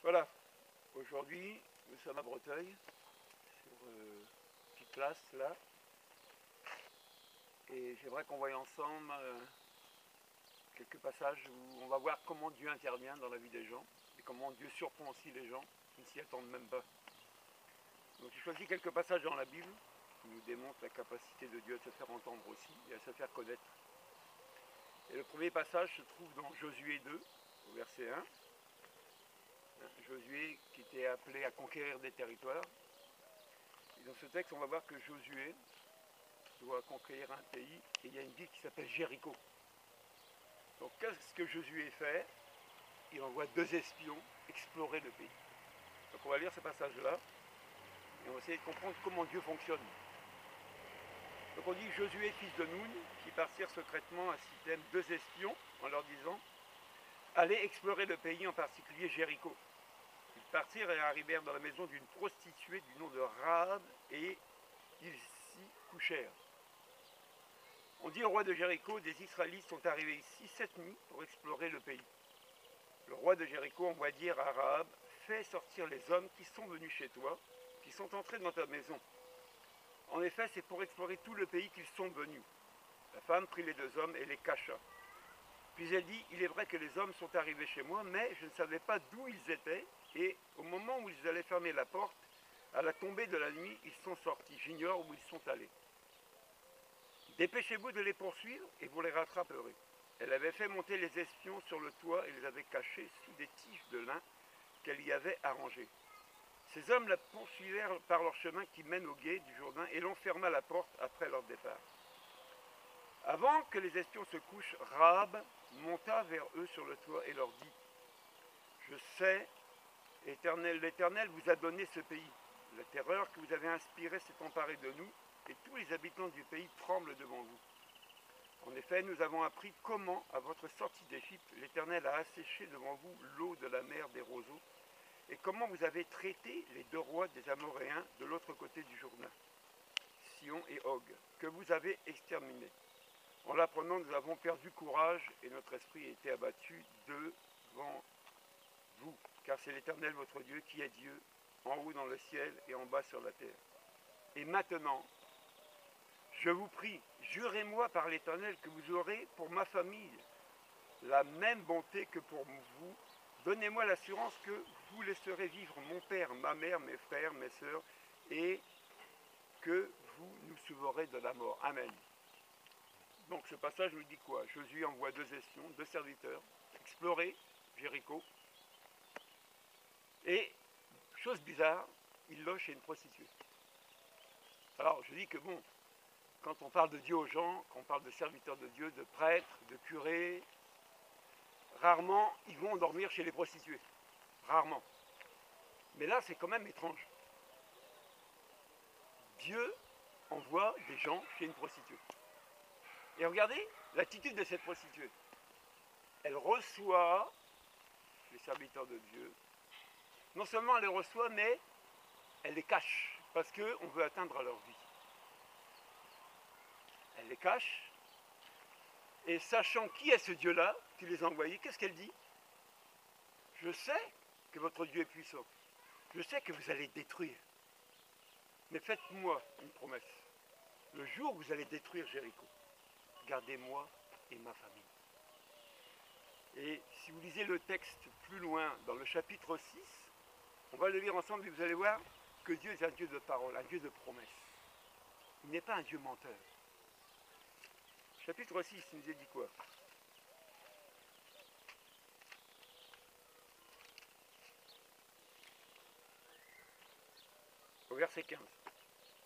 Voilà, aujourd'hui nous sommes à Breteuil, sur une petite place là, et j'aimerais qu'on voie ensemble quelques passages où on va voir comment Dieu intervient dans la vie des gens, et comment Dieu surprend aussi les gens qui ne s'y attendent même pas. Donc j'ai choisi quelques passages dans la Bible qui nous démontrent la capacité de Dieu à se faire entendre aussi et à se faire connaître. Et le premier passage se trouve dans Josué 2, au verset 1. Josué qui était appelé à conquérir des territoires. Et dans ce texte, on va voir que Josué doit conquérir un pays et il y a une ville qui s'appelle Jéricho. Donc qu'est-ce que Josué fait? Il envoie 2 espions explorer le pays. Donc on va lire ce passage-là et on va essayer de comprendre comment Dieu fonctionne. Donc on dit Josué, fils de Nun, qui partirent secrètement à Sithem 2 espions en leur disant « Allez explorer le pays, en particulier Jéricho ». Ils partirent et arrivèrent dans la maison d'une prostituée du nom de Rahab et ils s'y couchèrent. On dit au roi de Jéricho, des Israélites sont arrivés ici 7 nuits pour explorer le pays. Le roi de Jéricho envoie dire à Rahab, fais sortir les hommes qui sont venus chez toi, qui sont entrés dans ta maison. En effet, c'est pour explorer tout le pays qu'ils sont venus. La femme prit les 2 hommes et les cacha. Puis elle dit, il est vrai que les hommes sont arrivés chez moi, mais je ne savais pas d'où ils étaient, et au moment où ils allaient fermer la porte, à la tombée de la nuit, ils sont sortis. J'ignore où ils sont allés. Dépêchez-vous de les poursuivre et vous les rattraperez. Elle avait fait monter les espions sur le toit et les avait cachés sous des tiges de lin qu'elle y avait arrangées. Ces hommes la poursuivirent par leur chemin qui mène au gué du Jourdain et l'on ferma la porte après leur départ. Avant que les espions se couchent, Rahab monta vers eux sur le toit et leur dit « Je sais, l'Éternel vous a donné ce pays. La terreur que vous avez inspirée s'est emparée de nous et tous les habitants du pays tremblent devant vous. En effet, nous avons appris comment, à votre sortie d'Égypte, l'Éternel a asséché devant vous l'eau de la mer des roseaux et comment vous avez traité les 2 rois des Amoréens de l'autre côté du Jourdain, Sion et Og, que vous avez exterminés. En l'apprenant, nous avons perdu courage et notre esprit a été abattu devant vous, car c'est l'Éternel votre Dieu qui est Dieu, en haut dans le ciel et en bas sur la terre. Et maintenant, je vous prie, jurez-moi par l'Éternel que vous aurez pour ma famille la même bonté que pour vous. Donnez-moi l'assurance que vous laisserez vivre mon père, ma mère, mes frères, mes sœurs, et que vous nous sauverez de la mort. Amen. Donc ce passage nous dit quoi? Josué envoie 2 espions, 2 serviteurs, explorer Jéricho. Et, chose bizarre, il loge chez une prostituée. Alors je dis que bon, quand on parle de Dieu aux gens, quand on parle de serviteurs de Dieu, de prêtres, de curés, rarement ils vont dormir chez les prostituées. Rarement. Mais là c'est quand même étrange. Dieu envoie des gens chez une prostituée. Et regardez l'attitude de cette prostituée. Elle reçoit les serviteurs de Dieu. Non seulement elle les reçoit, mais elle les cache, parce qu'on veut atteindre leur vie. Elle les cache, et sachant qui est ce Dieu-là, qui les a envoyés, qu'est-ce qu'elle dit? Je sais que votre Dieu est puissant. Je sais que vous allez détruire. Mais faites-moi une promesse. Le jour où vous allez détruire Jéricho, gardez-moi et ma famille. Et si vous lisez le texte plus loin, dans le chapitre 6, on va le lire ensemble et vous allez voir que Dieu est un Dieu de parole, un Dieu de promesses. Il n'est pas un Dieu menteur. Chapitre 6, il nous est dit quoi? Au verset 15.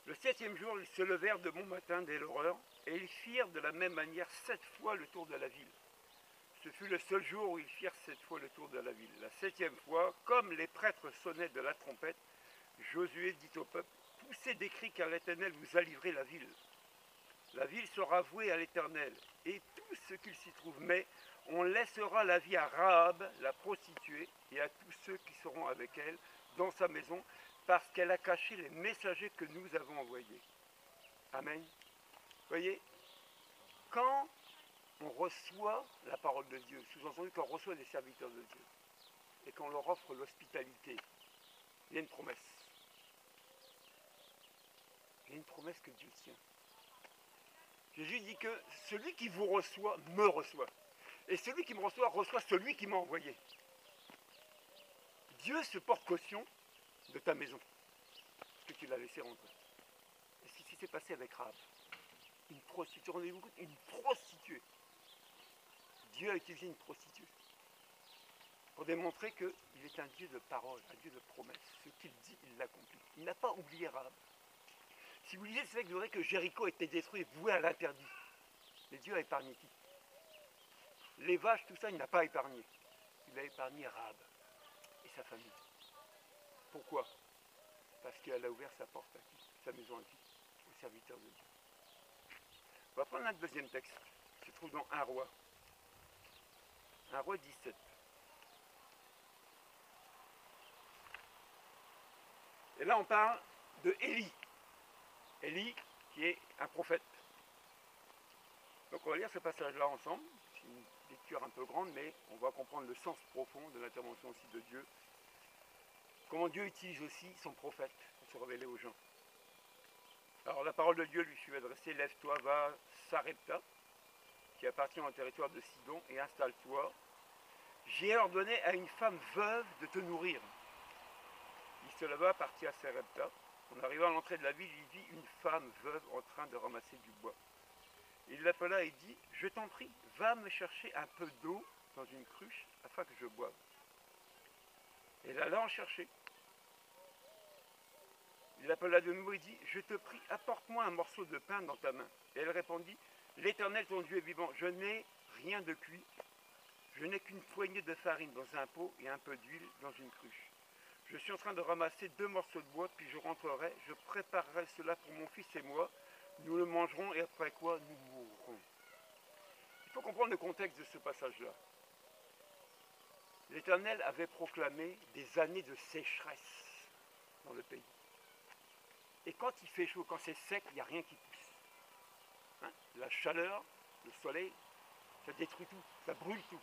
Le 7e jour, ils se levèrent de bon matin dès l'aurore, et ils firent de la même manière 7 fois le tour de la ville. Ce fut le seul jour où ils firent 7 fois le tour de la ville. La 7e fois, comme les prêtres sonnaient de la trompette, Josué dit au peuple, poussez des cris car l'Éternel vous a livré la ville. La ville sera vouée à l'Éternel et tout ce qu'il s'y trouve, mais on laissera la vie à Rahab, la prostituée, et à tous ceux qui seront avec elle dans sa maison, parce qu'elle a caché les messagers que nous avons envoyés. Amen. Voyez, quand on reçoit la parole de Dieu, sous-entendu qu'on reçoit des serviteurs de Dieu, et qu'on leur offre l'hospitalité, il y a une promesse. Il y a une promesse que Dieu tient. Jésus dit que celui qui vous reçoit, me reçoit. Et celui qui me reçoit, reçoit celui qui m'a envoyé. Dieu se porte caution de ta maison, parce que tu l'as laissé rentrer. Et ce qui s'est passé avec Rahab, une prostituée, rendez-vous compte, une prostituée. Dieu a utilisé une prostituée pour démontrer qu'il est un Dieu de parole, un Dieu de promesse. Ce qu'il dit, il l'accomplit. Il n'a pas oublié Rahab. Si vous lisez, c'est vrai que vous verrez que Jéricho était détruit, voué à l'interdit. Mais Dieu a épargné qui? Les vaches, tout ça, il n'a pas épargné. Il a épargné Rahab et sa famille. Pourquoi? Parce qu'elle a ouvert sa porte à qui? Sa maison à qui? Aux serviteurs de Dieu. On va prendre un deuxième texte, qui se trouve dans 1 Roi. 1 Roi 17. Et là, on parle de Élie. Élie, qui est un prophète. Donc on va lire ce passage-là ensemble. C'est une lecture un peu grande, mais on va comprendre le sens profond de l'intervention aussi de Dieu. Comment Dieu utilise aussi son prophète pour se révéler aux gens. Alors la parole de Dieu lui fut adressée, lève-toi, va à Sarepta, qui appartient au territoire de Sidon, et installe-toi. J'ai ordonné à une femme veuve de te nourrir. Il se leva, partit à Sarepta. En arrivant à l'entrée de la ville, il vit une femme veuve en train de ramasser du bois. Il l'appela et dit, je t'en prie, va me chercher un peu d'eau dans une cruche afin que je boive. Elle alla en chercher. Il l'appela de nouveau et dit, je te prie, apporte-moi un morceau de pain dans ta main. Et elle répondit, l'Éternel ton Dieu est vivant, je n'ai rien de cuit, je n'ai qu'une poignée de farine dans un pot et un peu d'huile dans une cruche. Je suis en train de ramasser 2 morceaux de bois, puis je rentrerai, je préparerai cela pour mon fils et moi, nous le mangerons et après quoi nous mourrons. Il faut comprendre le contexte de ce passage-là. L'Éternel avait proclamé des années de sécheresse dans le pays. Et quand il fait chaud, quand c'est sec, il n'y a rien qui pousse. Hein? La chaleur, le soleil, ça détruit tout, ça brûle tout.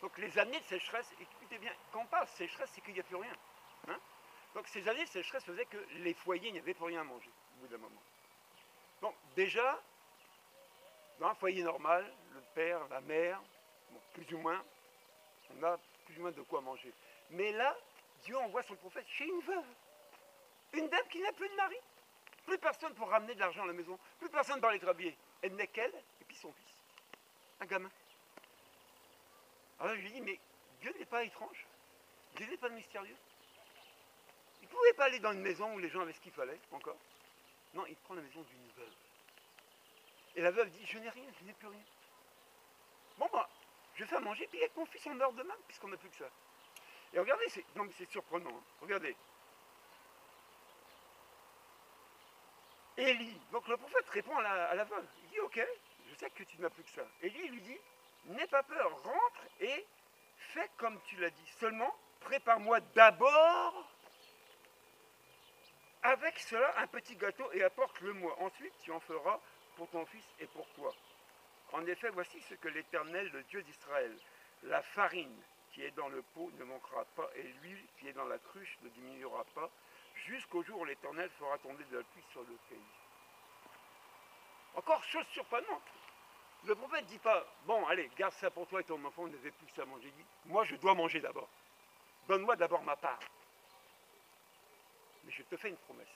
Donc les années de sécheresse, écoutez bien, quand on parle de sécheresse, c'est qu'il n'y a plus rien. Hein? Donc ces années de sécheresse faisaient que les foyers n'avaient plus rien à manger au bout d'un moment. Donc déjà, dans un foyer normal, le père, la mère, bon, plus ou moins, on a plus ou moins de quoi manger. Mais là, Dieu envoie son prophète chez une veuve. Une dame qui n'a plus de mari. Plus personne pour ramener de l'argent à la maison. Plus personne pour les travailler. Elle n'est qu'elle et puis son fils. Un gamin. Alors je lui dis, mais Dieu n'est pas étrange. Dieu n'est pas mystérieux. Il ne pouvait pas aller dans une maison où les gens avaient ce qu'il fallait encore. Non, il prend la maison d'une veuve. Et la veuve dit, je n'ai rien, je n'ai plus rien. Bon, bah, je fais à manger, puis avec mon fils, on meurt demain, puisqu'on n'a plus que ça. Et regardez, c'est surprenant. Hein. Regardez. Élie, donc le prophète répond à la veuve. Il dit, ok, je sais que tu n'as plus que ça. Élie lui dit, n'aie pas peur, rentre et fais comme tu l'as dit. Seulement, prépare-moi d'abord avec cela un petit gâteau et apporte-le-moi. Ensuite, tu en feras pour ton fils et pour toi. En effet, voici ce que l'Éternel, le Dieu d'Israël, la farine qui est dans le pot ne manquera pas et l'huile qui est dans la cruche ne diminuera pas, jusqu'au jour où l'Éternel fera tomber de la pluie sur le pays. Encore chose surprenante. Le prophète ne dit pas, bon, allez, garde ça pour toi et ton enfant, on n'avait plus ça à manger. Il dit, moi je dois manger d'abord. Donne-moi d'abord ma part. Mais je te fais une promesse.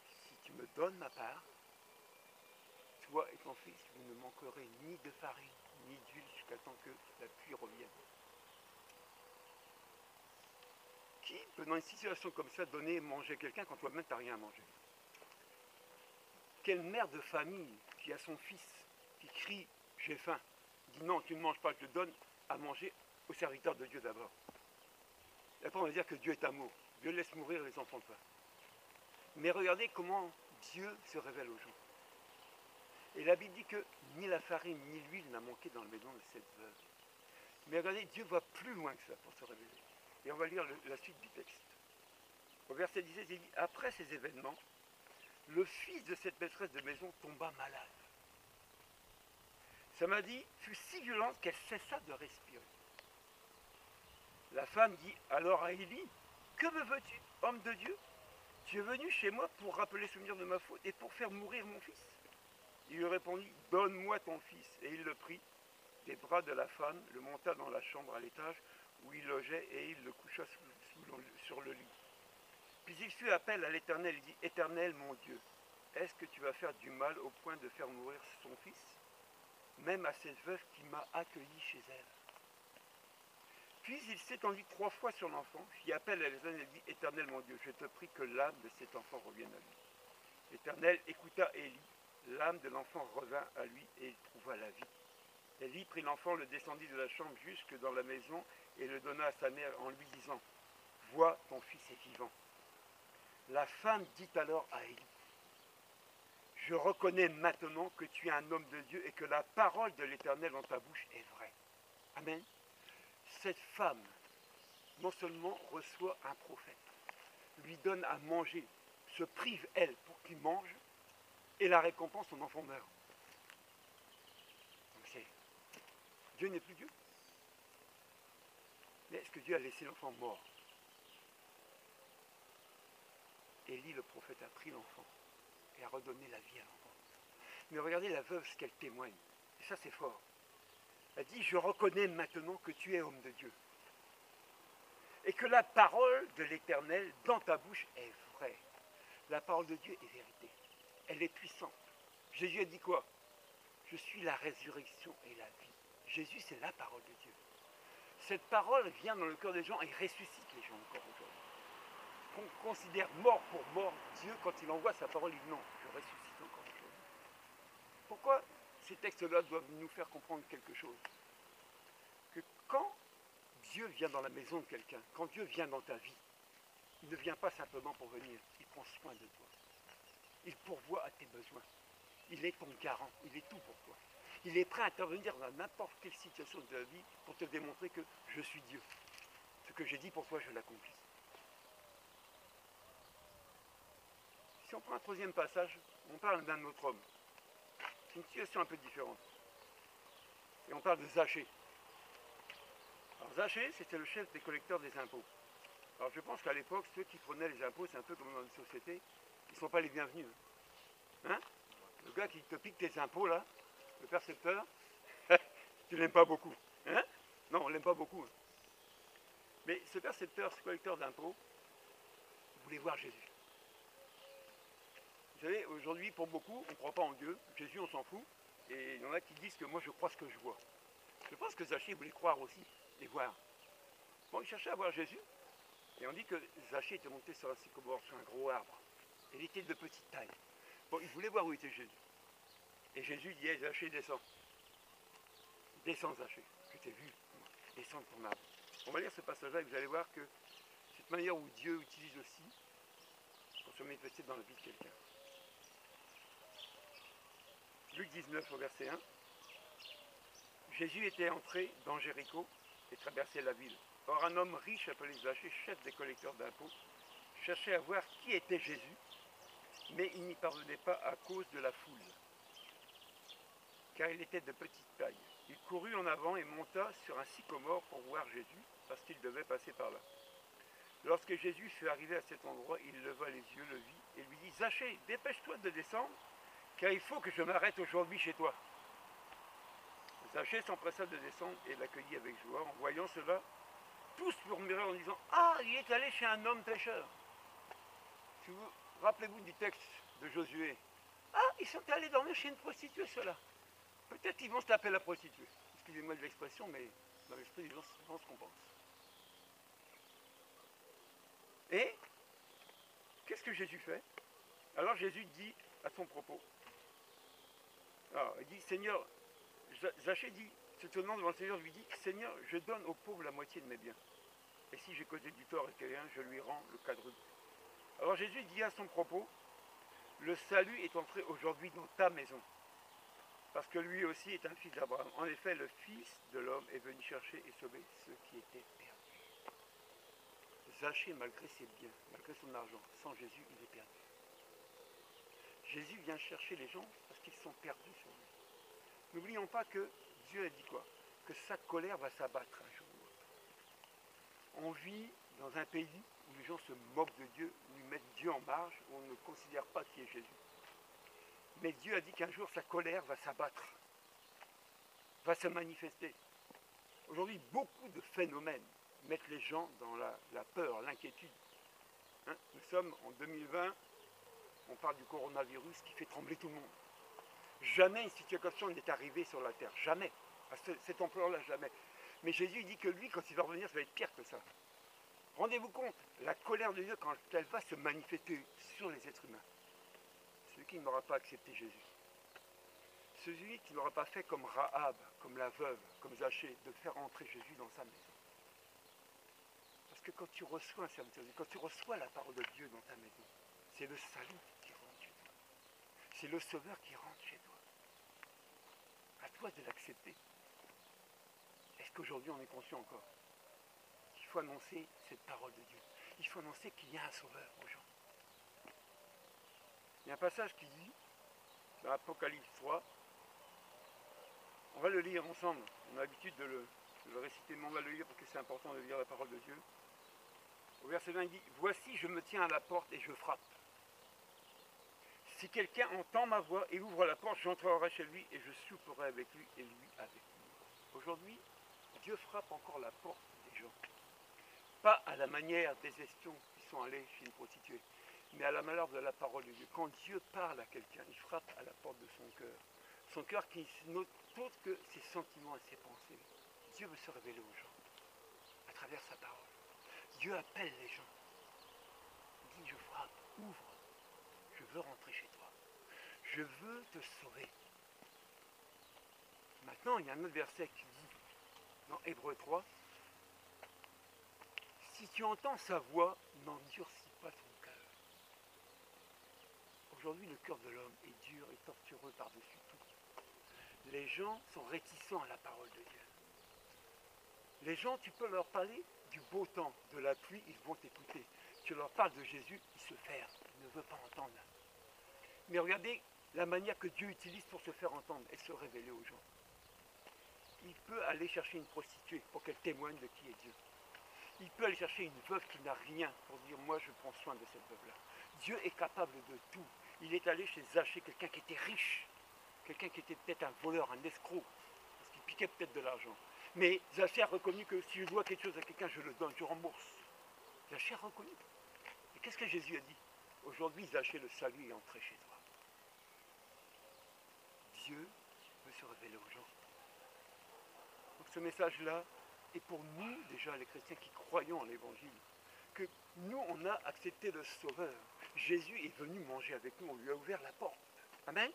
Si tu me donnes ma part, toi et ton fils, vous ne manquerez ni de farine, ni d'huile jusqu'à temps que la pluie revienne. Qui peut, dans une situation comme ça, donner manger quelqu'un quand toi-même tu n'as rien à manger? Quelle mère de famille qui a son fils qui crie « j'ai faim », dit « non, tu ne manges pas, je te donne à manger au serviteur de Dieu d'abord ». Et après on va dire que Dieu est amour. Dieu laisse mourir les enfants de faim. Mais regardez comment Dieu se révèle aux gens. Et la Bible dit que ni la farine ni l'huile n'a manqué dans la maison de cette veuve. Mais regardez, Dieu va plus loin que ça pour se révéler. Et on va lire la suite du texte. Au verset 17, il dit « Après ces événements, le fils de cette maîtresse de maison tomba malade. Sa maladie fut si violente qu'elle cessa de respirer. La femme dit alors à Élie, que me veux-tu, homme de Dieu? Tu es venu chez moi pour rappeler souvenir de ma faute et pour faire mourir mon fils. Il lui répondit, donne-moi ton fils. Et il le prit des bras de la femme, le monta dans la chambre à l'étage où il logeait et il le coucha sur le lit. Puis il fit appel à l'Éternel, il dit, Éternel mon Dieu, est-ce que tu vas faire du mal au point de faire mourir son fils, même à cette veuve qui m'a accueilli chez elle? Puis il s'étendit 3 fois sur l'enfant, fit appel à l'Éternel et dit, Éternel mon Dieu, je te prie que l'âme de cet enfant revienne à lui. L'Éternel écouta Élie, l'âme de l'enfant revint à lui et il trouva la vie. Élie prit l'enfant, le descendit de la chambre jusque dans la maison et le donna à sa mère en lui disant, vois, ton fils est vivant. La femme dit alors à Élie, je reconnais maintenant que tu es un homme de Dieu et que la parole de l'Éternel dans ta bouche est vraie. Amen. Cette femme, non seulement reçoit un prophète, lui donne à manger, se prive elle pour qu'il mange, et la récompense, son enfant meurt. Donc Dieu n'est plus Dieu. Mais est-ce que Dieu a laissé l'enfant mort? Élie, le prophète, a pris l'enfant et a redonné la vie à l'enfant. Mais regardez la veuve, ce qu'elle témoigne. Et ça, c'est fort. Elle dit, je reconnais maintenant que tu es homme de Dieu. Et que la parole de l'Éternel dans ta bouche est vraie. La parole de Dieu est vérité. Elle est puissante. Jésus a dit quoi? Je suis la résurrection et la vie. Jésus, c'est la parole de Dieu. Cette parole vient dans le cœur des gens et ressuscite les gens encore aujourd'hui. Qu'on considère mort pour mort, Dieu, quand il envoie sa parole, il dit non, je ressuscite encore aujourd'hui. Pourquoi ces textes-là doivent nous faire comprendre quelque chose? Que quand Dieu vient dans la maison de quelqu'un, quand Dieu vient dans ta vie, il ne vient pas simplement pour venir, il prend soin de toi. Il pourvoit à tes besoins. Il est ton garant, il est tout pour toi. Il est prêt à intervenir dans n'importe quelle situation de ta vie pour te démontrer que je suis Dieu. Ce que j'ai dit pour toi, je l'accomplis. Si on prend un troisième passage, on parle d'un autre homme. C'est une situation un peu différente. Et on parle de Zachée. Alors Zachée, c'était le chef des collecteurs des impôts. Alors je pense qu'à l'époque, ceux qui prenaient les impôts, c'est un peu comme dans une société, ils ne sont pas les bienvenus. Hein? Le gars qui te pique tes impôts, là, le percepteur, tu l'aimes pas beaucoup. Hein? Non, on ne l'aime pas beaucoup. Hein. Mais ce percepteur, ce collecteur d'impôts, voulait voir Jésus. Vous savez, aujourd'hui, pour beaucoup, on ne croit pas en Dieu. Jésus, on s'en fout. Et il y en a qui disent que moi, je crois ce que je vois. Je pense que Zachée voulait croire aussi et voir. Bon, il cherchait à voir Jésus. Et on dit que Zachée était monté sur un sycomore, sur un gros arbre. Il était de petite taille. Bon, il voulait voir où était Jésus. Et Jésus dit, hey, Zachée, descends. Descends, Zachée. Je t'ai vu. Descends de ton arbre. On va lire ce passage-là et vous allez voir que cette manière où Dieu utilise aussi pour se manifester dans la vie de quelqu'un. Luc 19 au verset 1. Jésus était entré dans Jéricho et traversait la ville. Or un homme riche appelé Zachée, chef des collecteurs d'impôts, cherchait à voir qui était Jésus, mais il n'y parvenait pas à cause de la foule, car il était de petite taille. Il courut en avant et monta sur un sycomore pour voir Jésus, parce qu'il devait passer par là. Lorsque Jésus fut arrivé à cet endroit, il leva les yeux, le vit, et lui dit, Zachée, dépêche-toi de descendre, car il faut que je m'arrête aujourd'hui chez toi. Zachée s'empressa de descendre et l'accueillit avec joie. En voyant cela, tous murmurèrent en disant, ah, il est allé chez un homme pécheur. Si vous rappelez-vous du texte de Josué, ah, ils sont allés dormir chez une prostituée, ceux-là. Peut-être qu'ils vont se taper la prostituée. Excusez-moi de l'expression, mais dans l'esprit, ils vont ce qu'on pense. Et qu'est-ce que Jésus fait? Alors Jésus dit à son propos, alors, il dit, Seigneur, Zachée dit, se tenant devant le Seigneur, lui dit, Seigneur, je donne aux pauvres la moitié de mes biens. Et si j'ai causé du tort à quelqu'un, je lui rends le quadruple. Alors Jésus dit à son propos, le salut est entré aujourd'hui dans ta maison, parce que lui aussi est un fils d'Abraham. En effet, le Fils de l'homme est venu chercher et sauver ceux qui étaient perdus. Zachée, malgré ses biens, malgré son argent, sans Jésus, il est perdu. Jésus vient chercher les gens parce qu'ils sont perdus sur lui. N'oublions pas que Dieu a dit quoi? Que sa colère va s'abattre un jour ou l'autre. On vit dans un pays où les gens se moquent de Dieu, lui mettent Dieu en marge, où on ne considère pas qui est Jésus. Mais Dieu a dit qu'un jour sa colère va s'abattre, va se manifester. Aujourd'hui, beaucoup de phénomènes mettent les gens dans la peur, l'inquiétude. Hein, nous sommes en 2020, on parle du coronavirus qui fait trembler tout le monde. Jamais une situation n'est arrivée sur la terre, jamais. À cette ampleur-là, jamais. Mais Jésus dit que lui, quand il va revenir, ça va être pire que ça. Rendez-vous compte, la colère de Dieu, quand elle va se manifester sur les êtres humains, celui qui n'aura pas accepté Jésus, celui qui n'aura pas fait comme Rahab, comme la veuve, comme Zachée, de faire entrer Jésus dans sa maison. Parce que quand tu reçois un serviteur de Dieu, quand tu reçois la parole de Dieu dans ta maison, c'est le salut qui rentre chez toi. C'est le Sauveur qui rentre chez toi. À toi de l'accepter. Est-ce qu'aujourd'hui on est conscient encore qu'il faut annoncer cette parole de Dieu? Il faut annoncer qu'il y a un Sauveur aux gens. Il y a un passage qui dit, dans Apocalypse 3, on va le lire ensemble, on a l'habitude de le réciter, mais on va le lire parce que c'est important de lire la parole de Dieu. Au verset 20, il dit, « Voici, je me tiens à la porte et je frappe. Si quelqu'un entend ma voix et ouvre la porte, j'entrerai chez lui et je souperai avec lui et lui avec moi. » Aujourd'hui, Dieu frappe encore la porte des gens. Pas à la manière des espions qui sont allés chez une prostituée, mais à la manière de la parole de Dieu. Quand Dieu parle à quelqu'un, il frappe à la porte de son cœur. Son cœur qui n'est autre que ses sentiments et ses pensées. Dieu veut se révéler aux gens à travers sa parole. Dieu appelle les gens. Il dit, je frappe, ouvre. Je veux rentrer chez toi. Je veux te sauver. Maintenant, il y a un autre verset qui dit, dans Hébreux 3, si tu entends sa voix, n'endurcis pas ton cœur. Aujourd'hui, le cœur de l'homme est dur et tortureux par-dessus tout. Les gens sont réticents à la parole de Dieu. Les gens, tu peux leur parler du beau temps, de la pluie, ils vont t'écouter. Tu leur parles de Jésus, ils se ferment, ils ne veulent pas entendre. Mais regardez la manière que Dieu utilise pour se faire entendre et se révéler aux gens. Il peut aller chercher une prostituée pour qu'elle témoigne de qui est Dieu. Il peut aller chercher une veuve qui n'a rien pour dire, moi je prends soin de cette veuve-là. Dieu est capable de tout. Il est allé chez Zachée, quelqu'un qui était riche, quelqu'un qui était peut-être un voleur, un escroc, parce qu'il piquait peut-être de l'argent. Mais Zachée a reconnu que si je dois quelque chose à quelqu'un, je le donne, je rembourse. Zachée a reconnu. Et qu'est-ce que Jésus a dit? Aujourd'hui, Zachée, le salut est entré chez toi. Dieu veut se révéler aux gens. Donc ce message-là est pour nous, déjà, les chrétiens qui croyons en l'évangile, que nous, on a accepté le Sauveur. Jésus est venu manger avec nous, on lui a ouvert la porte. Amen.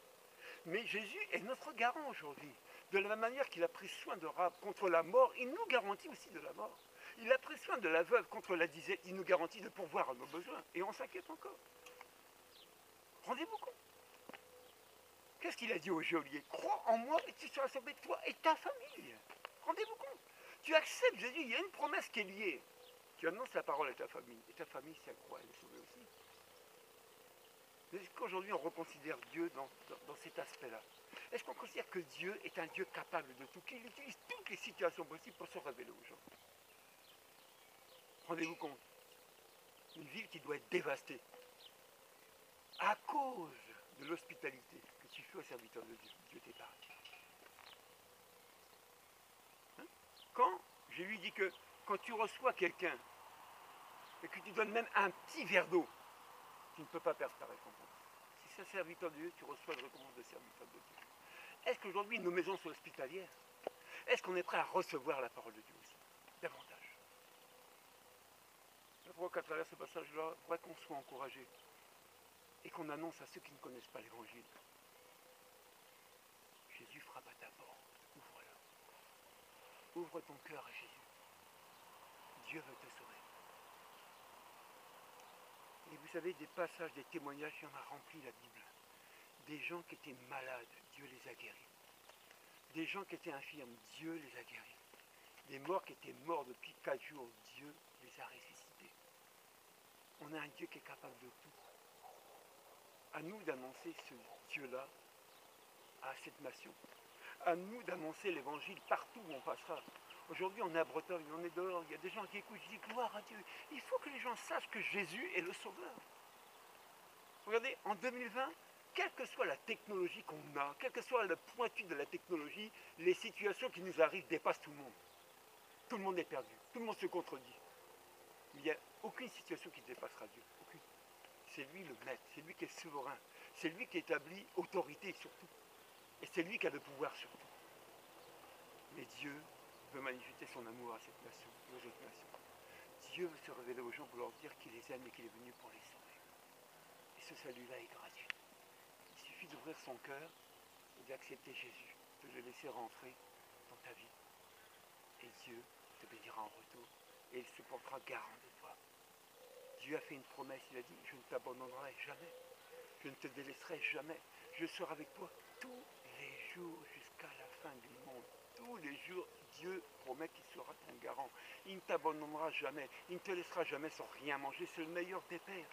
Mais Jésus est notre garant aujourd'hui. De la même manière qu'il a pris soin de Rahab contre la mort, il nous garantit aussi de la mort. Il a pris soin de la veuve contre la disette, il nous garantit de pourvoir à nos besoins. Et on s'inquiète encore. Rendez-vous compte. Qu'est-ce qu'il a dit au geôlier? Crois en moi et tu seras sauvé, toi et ta famille. Rendez-vous compte. Tu acceptes Jésus, il y a une promesse qui est liée. Tu annonces la parole à ta famille. Et ta famille, si elle croit, elle est sauvée aussi. Mais est-ce qu'aujourd'hui on reconsidère Dieu dans cet aspect-là? Est-ce qu'on considère que Dieu est un Dieu capable de tout, qu'il utilise toutes les situations possibles pour se révéler aux gens? Rendez-vous compte, une ville qui doit être dévastée à cause de l'hospitalité que tu fais aux serviteurs de Dieu. Dieu t'épargne. Hein? Quand je lui dis que quand tu reçois quelqu'un et que tu donnes même un petit verre d'eau, tu ne peux pas perdre ta récompense. Si c'est un serviteur de Dieu, tu reçois une récompense de serviteur de Dieu. Est-ce qu'aujourd'hui nos maisons sont hospitalières? Est-ce qu'on est prêt à recevoir la parole de Dieu aussi? Davantage. Je crois qu'à travers ce passage-là, il faudrait qu'on soit encouragé et qu'on annonce à ceux qui ne connaissent pas l'évangile. Jésus frappe à ta porte, ouvre-la. Ouvre ton cœur à Jésus. Dieu veut te sauver. Et vous savez, des passages, des témoignages, il y en a rempli la Bible. Des gens qui étaient malades, Dieu les a guéris. Des gens qui étaient infirmes, Dieu les a guéris. Des morts qui étaient morts depuis 4 jours, Dieu les a ressuscités. On a un Dieu qui est capable de tout. À nous d'annoncer ce Dieu-là à cette nation. À nous d'annoncer l'évangile partout où on passera. Aujourd'hui, on est à Bretagne, on est dehors, il y a des gens qui écoutent, je dis gloire à Dieu. Il faut que les gens sachent que Jésus est le Sauveur. Regardez, en 2020, quelle que soit la technologie qu'on a, quelle que soit la pointure de la technologie, les situations qui nous arrivent dépassent tout le monde. Tout le monde est perdu, tout le monde se contredit. Mais il n'y a aucune situation qui dépassera Dieu, aucune. C'est lui le maître, c'est lui qui est souverain, c'est lui qui établit autorité surtout. Et c'est lui qui a le pouvoir surtout. Mais Dieu veut manifester son amour à cette nation, aux autres nations. Dieu veut se révéler aux gens pour leur dire qu'il les aime et qu'il est venu pour les sauver. Et ce salut-là est gratuit. Il suffit d'ouvrir son cœur et d'accepter Jésus, de le laisser rentrer dans ta vie. Et Dieu te bénira en retour et il se portera garant de toi. Dieu a fait une promesse, il a dit, je ne t'abandonnerai jamais, je ne te délaisserai jamais, je serai avec toi tous les jours jusqu'à la fin du monde. Tous les jours, Dieu promet qu'il sera ton garant. Il ne t'abandonnera jamais, il ne te laissera jamais sans rien manger, c'est le meilleur des pères.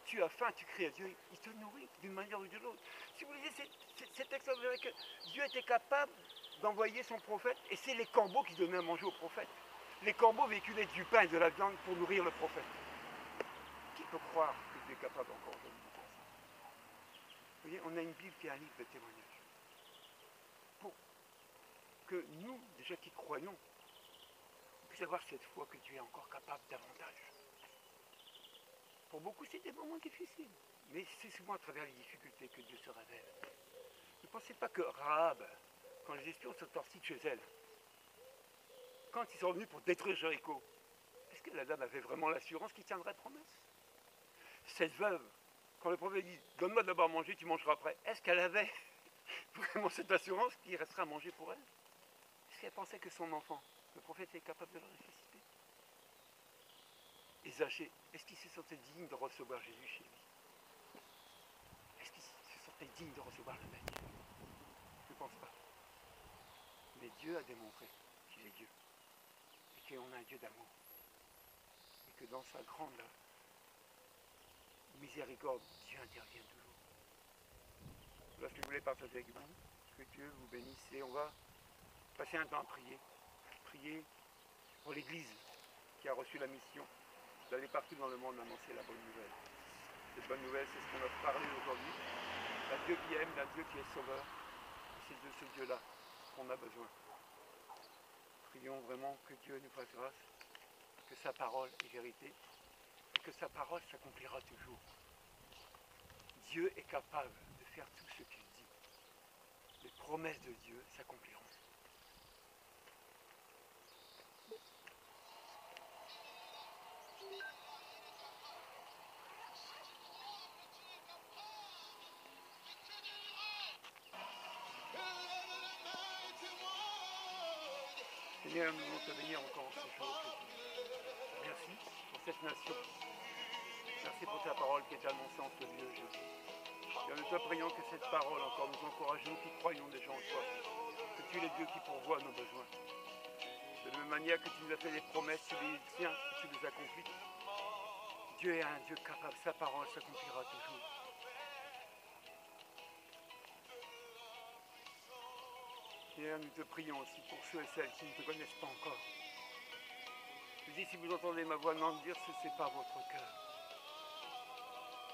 Tu as faim, tu cries à Dieu, il te nourrit d'une manière ou de l'autre. Si vous lisez cet texte, vous verrez que Dieu était capable d'envoyer son prophète, et c'est les corbeaux qui donnaient à manger au prophète. Les corbeaux véhiculaient du pain et de la viande pour nourrir le prophète. Qui peut croire que Dieu est capable encore aujourd'hui de faire ça? Vous voyez, on a une Bible qui est un livre de témoignages. Pour que nous, déjà qui croyons, on puisse avoir cette foi que Dieu est encore capable davantage. Pour beaucoup, c'est des moments difficiles, mais c'est souvent à travers les difficultés que Dieu se révèle. Ne pensez pas que Rahab, quand les espions sont sortis de chez elle, quand ils sont venus pour détruire Jéricho, est-ce que la dame avait vraiment l'assurance qu'il tiendrait promesse? Cette veuve, quand le prophète dit « Donne-moi d'abord à manger, tu mangeras après », est-ce qu'elle avait vraiment cette assurance qu'il restera à manger pour elle? Est-ce qu'elle pensait que son enfant, le prophète, est capable de le ressusciter? Et Zachée, est-ce qu'il se sentait digne de recevoir Jésus chez lui? Est-ce qu'il se sentait digne de recevoir le Maître? Je ne pense pas. Mais Dieu a démontré qu'il est Dieu. Et qu'on a un Dieu d'amour. Et que dans sa grande miséricorde, Dieu intervient toujours. Voilà ce que je voulais partager avec vous. Que Dieu vous bénisse. Et on va passer un temps à prier. Prier pour l'Église qui a reçu la mission d'aller partout dans le monde annoncer la bonne nouvelle. Cette bonne nouvelle, c'est ce qu'on a parlé aujourd'hui. D'un Dieu qui aime, d'un Dieu qui est sauveur. Et c'est de ce Dieu-là qu'on a besoin. Prions vraiment que Dieu nous fasse grâce, que sa parole est vérité, et que sa parole s'accomplira toujours. Dieu est capable de faire tout ce qu'il dit. Les promesses de Dieu s'accompliront. Seigneur, nous voulons te bénir encore ce jour. Merci pour cette nation. Merci pour ta parole qui est annoncée en ce lieu, Jésus. Et nous te prions que cette parole encore nous encourage, nous qui croyons déjà en toi, que tu es le Dieu qui pourvoit nos besoins. De la même manière que tu nous as fait des promesses, tu les tiens et tu les accomplis. Dieu est un Dieu capable, sa parole s'accomplira toujours. Seigneur, nous te prions aussi pour ceux et celles qui ne te connaissent pas encore. Je dis, si vous entendez ma voix, non dire, ce n'est pas votre cœur.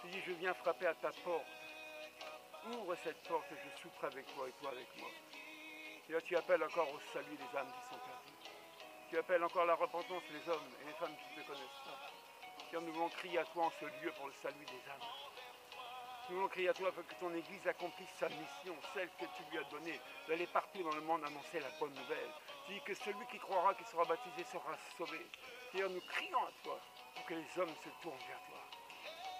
Je dis, je viens frapper à ta porte. Ouvre cette porte et je souffre avec toi et toi avec moi. Et là, tu appelles encore au salut des âmes qui sont perdues. Tu appelles encore la repentance les hommes et les femmes qui ne te connaissent pas. Car nous voulons crier à toi en ce lieu pour le salut des âmes. Nous voulons crier à toi afin que ton Église accomplisse sa mission, celle que tu lui as donnée, d'aller partout dans le monde annoncer la bonne nouvelle. Tu dis que celui qui croira, qui sera baptisé, sera sauvé. Seigneur, nous crions à toi pour que les hommes se tournent vers toi.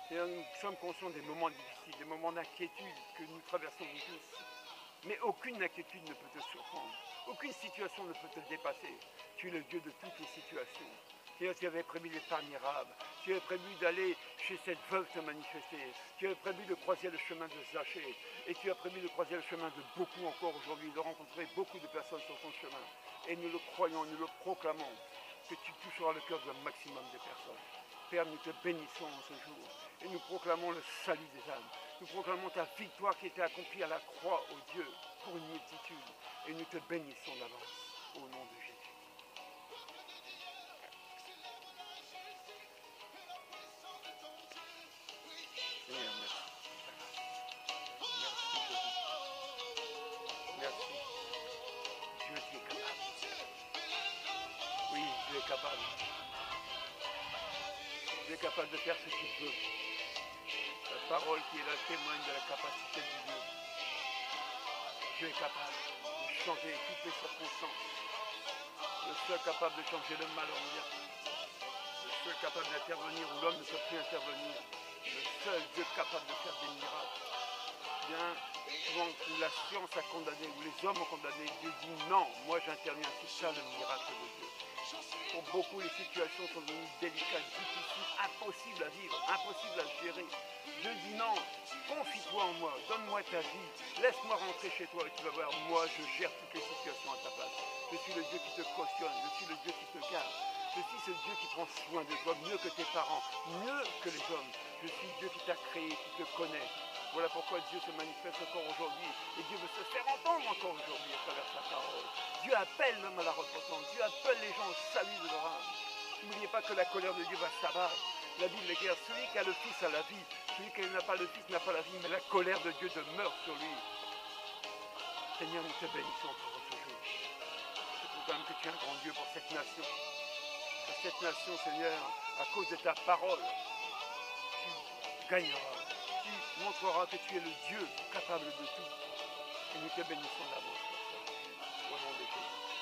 Seigneur, nous sommes conscients des moments difficiles, des moments d'inquiétude que nous traversons tous. Mais aucune inquiétude ne peut te surprendre. Aucune situation ne peut te dépasser. Tu es le Dieu de toutes les situations. Seigneur, tu avais prévu l'épargne arabe. Tu avais prévu d'aller chez cette veuve te manifester. Tu avais prévu de croiser le chemin de Zachée. Et tu as prévu de croiser le chemin de beaucoup encore aujourd'hui, de rencontrer beaucoup de personnes sur ton chemin. Et nous le croyons, nous le proclamons, que tu toucheras le cœur d'un maximum de personnes. Père, nous te bénissons en ce jour. Et nous proclamons le salut des âmes. Nous proclamons ta victoire qui était accomplie à la croix, ô Dieu, pour une multitude. Et nous te bénissons d'avance, au nom de Jésus. Dieu est capable. Dieu est capable de faire ce qu'il veut. La parole qui est là témoigne de la capacité de Dieu. Dieu est capable de changer toutes les circonstances. Le seul capable de changer le mal en bien. Le seul capable d'intervenir où l'homme ne peut plus intervenir. Le seul Dieu capable de faire des miracles. Bien, souvent où la science a condamné, où les hommes ont condamné, Dieu dit non, moi j'interviens, c'est ça le miracle de Dieu. Pour beaucoup, les situations sont devenues délicates, difficiles, impossibles à vivre, impossibles à gérer. Dieu dit non, confie-toi en moi, donne-moi ta vie, laisse-moi rentrer chez toi et tu vas voir, moi je gère toutes les situations à ta place. Je suis le Dieu qui te cautionne, je suis le Dieu qui te garde. Je suis ce Dieu qui prend soin de toi mieux que tes parents, mieux que les hommes. Je suis Dieu qui t'a créé, qui te connaît. Voilà pourquoi Dieu se manifeste encore aujourd'hui. Et Dieu veut se faire entendre encore aujourd'hui à travers sa parole. Dieu appelle l'homme à la repentance. Dieu appelle les gens au salut de leur âme. N'oubliez pas que la colère de Dieu va s'abattre. La Bible est claire. Celui qui a le Fils a la vie. Celui qui n'a pas le Fils n'a pas la vie. Mais la colère de Dieu demeure sur lui. Seigneur, nous te bénissons encore ce jour. Je proclame que tu es un grand Dieu pour cette nation. Pour cette nation, Seigneur, à cause de ta parole, tu gagneras. Tu montreras que tu es le Dieu capable de tout. Et nous te bénissons d'avance pour ça. Au nom de Jésus.